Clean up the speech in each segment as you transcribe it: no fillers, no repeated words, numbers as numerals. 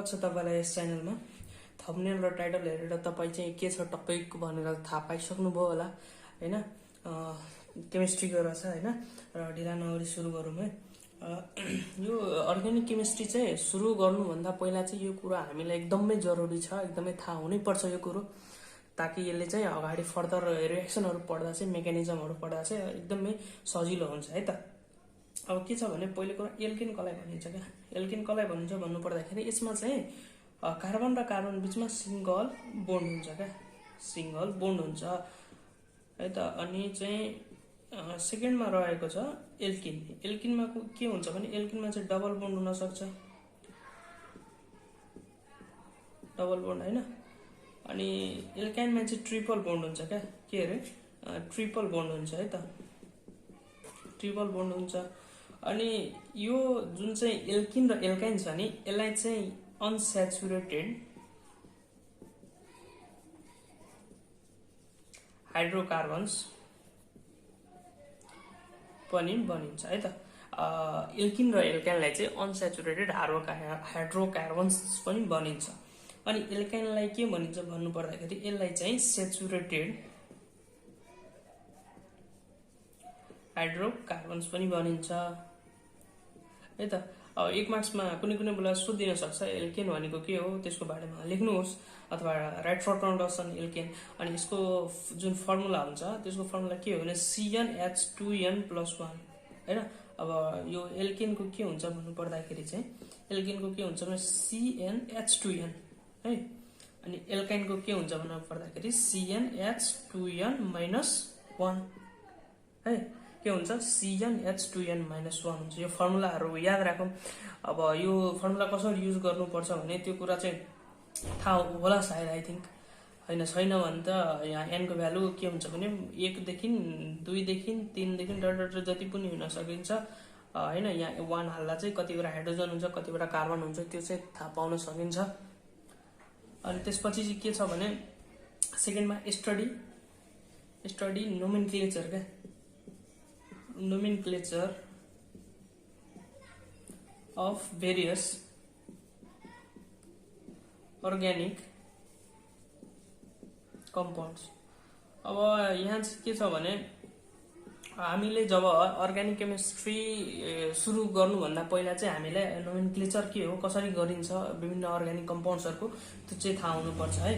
स्वागत छ तपाईलाई यस च्यानलमा। थम्बनेल र टाइटल हेरेर तपाई चाहिँ के छ टपिक भनेर थाहा पाइसक्नुभयो होला हैन। केमिस्ट्रीको रहेछ हैन र ढिला नगरी सुरु गरौँ है। यो अर्ग्यानिक केमिस्ट्री चाहिँ सुरु गर्नुभन्दा पहिला चाहिँ यो कुरा हामीलाई एकदमै जरुरी छ, एकदमै थाहा हुनै पर्छ यो कुरो, ताकि यसले चाहिँ अगाडि फर्दर रिएक्सनहरु पढ्दा चाहिँ मेकानिजमहरु पढ्दा चाहिँ एकदमै सजिलो हुन्छ है त। अब के छ भने पहिलो कुरा एल्केन कसलाई भनिन्छ क्या, एल्केन कसलाई भनिन्छ भन्नु पर्दाखेरि यसमा चाहिँ कार्बन र कार्बन बीचमा सिंगल बोन्ड हुन्छ क्या, सिंगल बोन्ड हुन्छ है त। अनि चाहिँ सेकेन्डमा रहेको छ एल्किन। एल्किनमा के हुन्छ भने एल्किनमा चाहिँ डबल बोन्ड हुन सक्छ, डबल बोन्ड हैन। अनि एल्काइनमा चाहिँ ट्रिपल बोन्ड हुन्छ क्या, के अरे ट्रिपल बोन्ड हुन्छ है त, ट्रिपल बोन्ड हुन्छ। अनि यो जुन चाहिँ एल्किन र एल्काइन छ नि यसलाई चाहिँ अनस्याचुरेटेड हाइड्रोकार्बन्स पनि भनिन्छ है त। एल्किन र एल्काइनलाई चाहिँ अनस्याचुरेटेड हाइड्रोकार्बन्स पनि भनिन्छ। अनि एल्काइनलाई के भनिन्छ भन्नु पर्दाखेरि यसलाई चाहिँ स्याचुरेटेड हाइड्रोकार्बन्स पनि भनिन्छ है त। अब 1 मार्क्समा कुनै कुनै बेला सोधिन सक्छ एल्केन भनेको के हो, त्यसको बारेमा लेख्नुहोस् अथवा राइट फर कन्डक्सन एल्केन। अनि यसको जुन फर्मुला हुन्छ त्यसको फर्मुला के हो भने CnH2n+1 हैन। अब यो एल्केनको के हुन्छ भन्नु पर्दाखेरि चाहिँ एल्केनको के हुन्छ भने CnH2n है। अनि एल्काइनको के हुन्छ भन्नु पर्दाखेरि CnH2n-1 है। के हुन्छ CnH2n-1 हुन्छ। यो फर्मुलाहरु याद राखौं। अब यो फर्मुला कसरी युज गर्नुपर्छ भने त्यो कुरा चाहिँ थाहा होला सायद, आई थिंक हैन। छैन भने त यहाँ n को भ्यालु के हुन्छ भने 1 देखि 2 देखि 3 देखि डट जति पनि हुन सकिन्छ हैन। यहाँ 1 हाल्दा चाहिँ कतिवटा हाइड्रोजन हुन्छ, कतिवटा कार्बन हुन्छ, त्यो चाहिँ थाहा पाउन सकिन्छ। अनि त्यसपछि चाहिँ के छ भने सेकेन्डमा स्टडी नोमेनक्लेचर के, nomenclature of various organic compounds। अब यहाँ चाहिँ के छ भने हामीले जब अर्ग्यानिक केमिस्ट्री सुरु गर्नुभन्दा पहिला चाहिँ हामीलाई नोमेनक्लेचर के हो, कसरी गरिन्छ विभिन्न अर्ग्यानिक कम्पाउन्ड्सहरुको त्यो चाहिँ थाहा हुनुपर्छ है।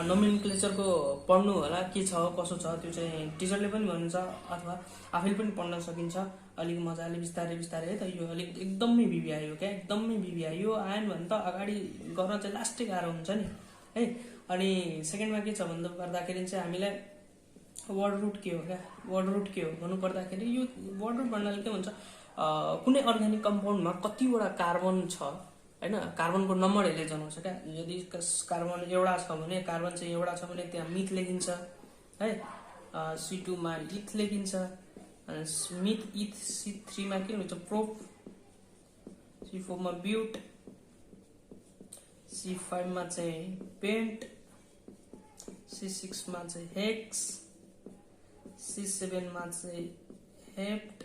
नोमेनक्लेचरको पढ्नु होला के छ कसो छ, त्यो चाहिँ टिचरले पनि भन्छ अथवा आफैले पनि पढ्न सकिन्छ अलिक मजाले बिस्तारै बिस्तारै है त। यो अलिक एकदमै बिबिआई हो क्या, एकदमै बिबिआई। यो आएन भने त अगाडि गर्न चाहिँ लास्टै गाह्रो हुन्छ नि है। अनि सेकेन्डमा के छ भन्दा पर्दाखेरि चाहिँ हामीलाई वर्ड रुट के हो क्या, वर्ड रुट के हो भन्नु पर्दाखेरि यो वर्ड रुट भन्नाले के हुन्छ कुनै अर्ग्यानिक कम्पाउन्डमा कतिवटा कार्बन छ हैन, कार्बनको नम्बर यसले जनाउँछ क्या। यदि कार्बन एउटा छ भने, कार्बन चाहिँ एउटा छ भने त्यहाँ मिथ लेखिन्छ है, C2 मा इथ लेखिन्छ, मिथ इथ, C3 मा के हुन्छ प्रोप, C4 मा ब्यूट, C5 मा चाहिँ पेन्ट, C6 मा चाहिँ हेक्स, C7 मा चाहिँ हेप्ट,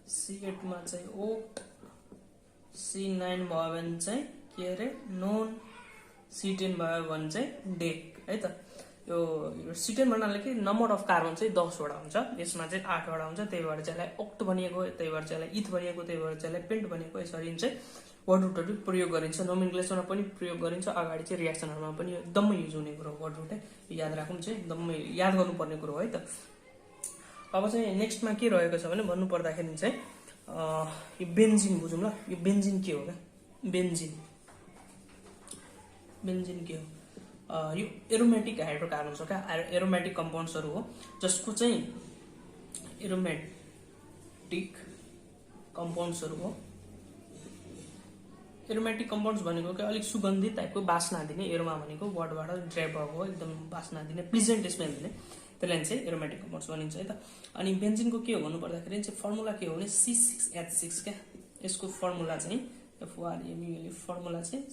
C8 मा चाहिँ ओक्ट, C9 भयो भने चाहिँ के अरे नोन, C10 भयो भने चाहिँ डेक है त। यो C10 भन्नाले के नम्बर अफ कार्बन चाहिँ 10 वटा हुन्छ, यसमा चाहिँ 8 वटा हुन्छ, त्यही भएर चाहिँ यसलाई ओक्ट भनिएको, त्यही भएर चाहिँ यसलाई इथ भनिएको, त्यही भएर चाहिँ यसलाई पेन्ट भनिएको। यसरी चाहिँ वर्ड रुटहरु प्रयोग गरिन्छ, नोमेनक्लेचरमा पनि प्रयोग गरिन्छ, अगाडि चाहिँ रिएक्सनहरुमा पनि एकदमै युज हुने कुरो वर्ड रुट है। याद राखौं चाहिँ एकदमै याद गर्नुपर्ने कुरो है त। अब चाहिँ नेक्स्टमा के रहेको छ भने भन्नु पर्दाखेरि चाहिँ यो बेन्जिन बुझौँ ल। यो बेन्जिन के हो क्या, बेन्जिन के हो? यो एरोमेटिक हाइड्रोकार्बन्स हो क्या, एरोमेटिक कम्पाउन्ड्सहरु हो जसको चाहिँ एरोमेटिक कम्पाउन्ड्सहरु हो। एरोमेटिक कम्पाउन्ड्स भनेको के अलिक सुगन्धित टाइपको बास्ना दिने, एरोमा भनेको वर्डबाट ड्राइभ भएको एकदम बास्ना दिने, प्लिजेन्ट स्मेल दिने, त्यसलाई चाहिँ एरोमेटिक कम्पाउन्ड्स भनिन्छ है त। अनि बेन्जिनको के हो भन्नु पर्दाखेरि चाहिँ फर्मुला के हो भने C6H6 क्या। यसको फर्मुला चाहिँ FRMUL फर्मुला चाहिँ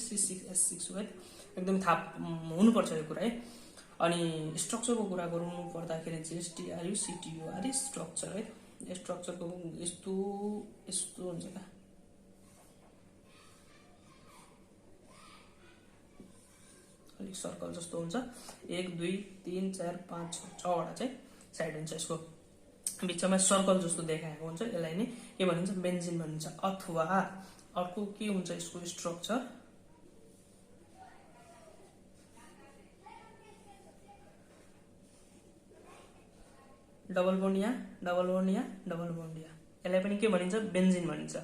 C6H6 हो है। एकदम थाहा हुनुपर्छ यो कुरा है। अनि स्ट्रक्चरको कुरा गर्नु पर्दाखेरि चाहिँ STRUCTUR स्ट्रक्चर है। स्ट्रक्चरको यस्तो हुन्छ क्या, अलिक सर्कल जस्तो हुन्छ 1 2 3 4 5 6 वटा चाहिँ साइड हुन्छ यसको बिचमा सर्कल जस्तो देखाएको हुन्छ यसलाई नै के भनिन्छ बेन्जिन भनिन्छ अथवा अर्को के हुन्छ यसको स्ट्रक्चर डबल बोन्ड या डबल बोन्ड या डबल बोन्ड या यसलाई पनि के भनिन्छ बेन्जिन भनिन्छ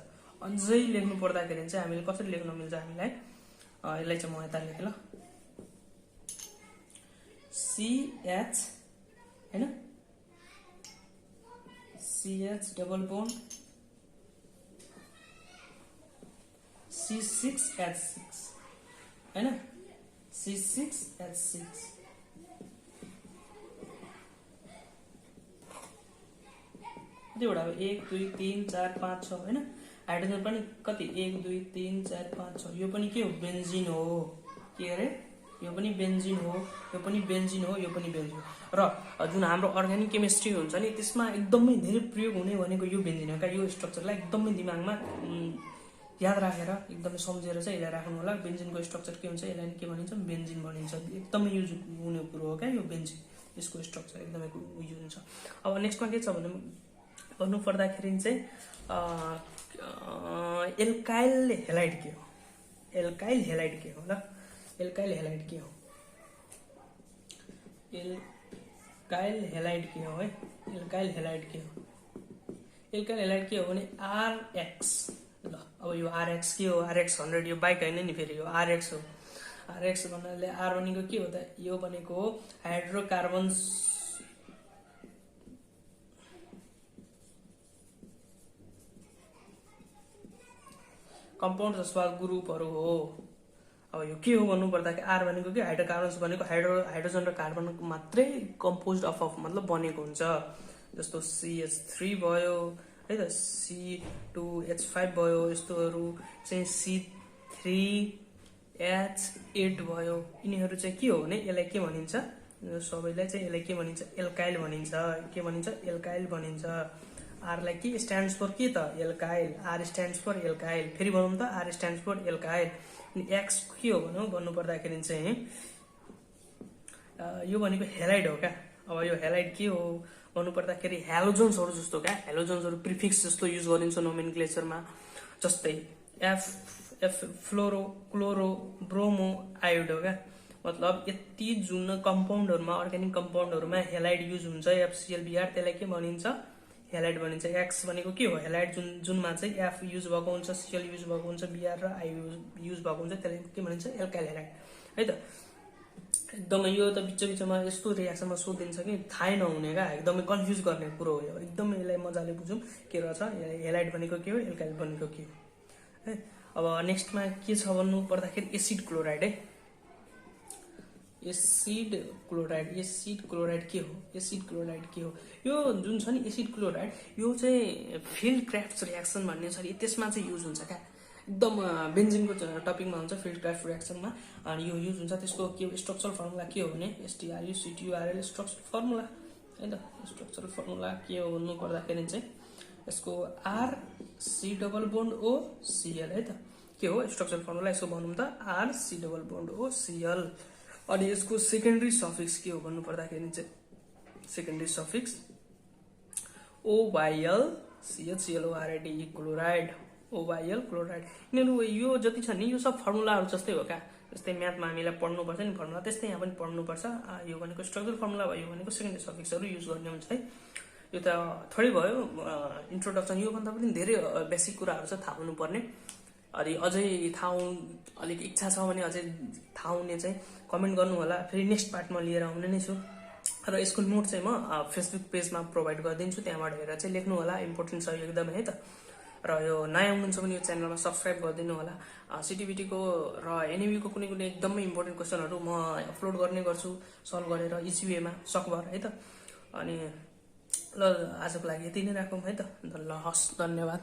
अझै लेख्नु पर्दाखेरि चाहिँ हामीले कसरी लेख्न मिल्छ हामीलाई यसलाई चाहिँ म यता लेखेँ ल CH हैन CH डबल बोन्ड C6H6 हैन C6H6 कतिवटा हो 1 2 3 4 5 6 हैन हाइड्रोजन पनि कति 1 2 3 4 5 6 यो पनि के हो बेन्जिन हो के अरे यो पनि बेन्जिन हो यो पनि बेन्जिन हो यो पनि बेन्जिन हो र जुन हाम्रो अर्ग्यानिक केमिस्ट्री हुन्छ नि त्यसमा एकदमै धेरै प्रयोग हुने भनेको यो बेन्जिन हो का यो स्ट्रक्चरलाई एकदमै दिमागमा याद राखेर एकदमै सम्झेर चाहिँ यसलाई राख्नु होला बेन्जिनको स्ट्रक्चर के हुन्छ यसलाई के भनिन्छ बेन्जिन भनिन्छ एकदमै युज हुने कुरो हो क्या यो बेन्जिन यसको स्ट्रक्चर एकदमै युज हुन्छ अब नेक्स्टमा के छ भने भन्नु पर्दाखेरि चाहिँ एल्काइल हेलाइड के हो एल्काइल हेलाइड के हो ल एल्काइल हेलाइड के हो एल्काइल हेलाइड के हो है एल्काइल हेलाइड के हो एल्काइल हेलाइड के हो भने RX ल अब यो RX के हो RX 100 यो बाइक हैन नि फेरि यो RX हो RX भन्नाले R भनेको के हो त यो भनेको हाइड्रोकार्बन्स कम्पाउन्ड अथवा ग्रुपहरु हो अब यो के हो भन्नु पर्दाखेरि R भनेको के हाइड्रोकार्बन्स भनेको हाइड्रोजन र कार्बन मात्रै कम्पोज्ड अफ मतलब बनेको हुन्छ जस्तो CH3 भयो है त C2H5 भयो यस्तोहरु चाहिँ C3H8 भयो यिनीहरु चाहिँ के हो भने यसलाई के भनिन्छ सबैलाई चाहिँ यसलाई के भनिन्छ एल्काइल भनिन्छ के भनिन्छ एल्काइल भनिन्छ R लाई के स्ट्यान्ड्स फर के त alkyl R stands for alkyl फेरि भनौं त R स्ट्यान्ड्स फर एल्काइल अनि X के हो भन्नु पर्दाखेरि चाहिँ यो भनेको हेलाइड हो क्या अब यो हेलाइड के हो भन्नु पर्दाखेरि हेलोजन्सहरु जस्तो क्या हेलोजन्सहरु प्रिफिक्स जस्तो युज गरिन्छ नोमेनक्लेचरमा जस्तै F फ्लोरो क्लोरो ब्रोमो आयोड हो क्या मतलब यति जुन कम्पाउन्डहरुमा अर्ग्यानिक कम्पाउन्डहरुमा हेलाइड युज हुन्छ FClBr त्यसलाई के भनिन्छ हेलाइड भनिन्छ X भनेको के हो हेलाइड जुनमा चाहिँ F युज भएको हुन्छ Cl युज भएको हुन्छ Br र I युज भएको हुन्छ त्यसलाई के भनिन्छ एल्काइल हेलाइड है त एकदमै यो त बिचमा यस्तो रिएक्सनमा सोधिन्छ कि थाहै नहुने का एकदमै कन्फ्युज गर्ने कुरो हो यो एकदमै यसलाई मजाले बुझौं के रहेछ हेलाइड भनेको के हो एल्काइल भनेको के हो है अब नेक्स्टमा के छ भन्नु पर्दाखेरि एसिड क्लोराइड है एसिड क्लोराइड के हो एसिड क्लोराइड के हो यो जुन छ नि एसिड क्लोराइड यो चाहिँ फिल्ड क्राफ्ट रिएक्सन भन्ने छ त्यसमा चाहिँ युज हुन्छ क्या एकदम बेन्जिनको टपिकमा हुन्छ फिल्ड क्राफ्ट रिएक्सनमा अनि यो युज हुन्छ त्यसको के स्ट्रक्चरल फर्मुला के हो भने STRUCTURL स्ट्रक्चरल फर्मुला है त स्ट्रक्चरल फर्मुला के हो भन्नु पर्दाखेरि चाहिँ यसको RC double bond O Cl है त के हो स्ट्रक्चरल फर्मुला यसो भनौं त RC double bond O Cl अनि यसको सेकेन्डरी सफिक्स के हो भन्नु पर्दाखेरि चाहिँ secondary suffix OYL CHClORID chloride OYL chloride यिनीहरु यो जति छ नि यो सब फर्मुलाहरु जस्तै हो क्या जस्तै म्याथमा हामीलाई पढ्नु पर्छ नि फर्मुला त्यस्तै यहाँ पनि पढ्नु पर्छ यो भनेको स्ट्रक्चरल फर्मुला भयो भनेको सेकेन्डरी सफिक्सहरु युज गर्ने हुन्छ है यो त थोरै भयो इन्ट्रोडक्सन यो भन्दा पनि धेरै बेसिक कुराहरु छ थाहा हुनु पर्ने अनि अझै थाहा अलिक इच्छा छ भने अझै थाहा हुने चाहिँ कमेन्ट गर्नु होला फेरि नेक्स्ट पार्टमा लिएर आउने नै छु र यसको नोट चाहिँ म फेसबुक पेजमा प्रोभाइड गरिदिन्छु त्यहाँबाट हेरेर चाहिँ लेख्नु होला इम्पोर्टेन्ट छ एकदमै है त र यो नयाँ हुनुहुन्छ भने यो च्यानलमा सब्स्क्राइब गरिदिनु होला CTBT को र NAV को कुनै एकदमै इम्पोर्टेन्ट क्वेशनहरु म अपलोड गर्ने गर्छु सल्भ गरेर इजी वेमा सकभर है त अनि ल आजको लागि यति नै राखौं है त ल हस् धन्यवाद।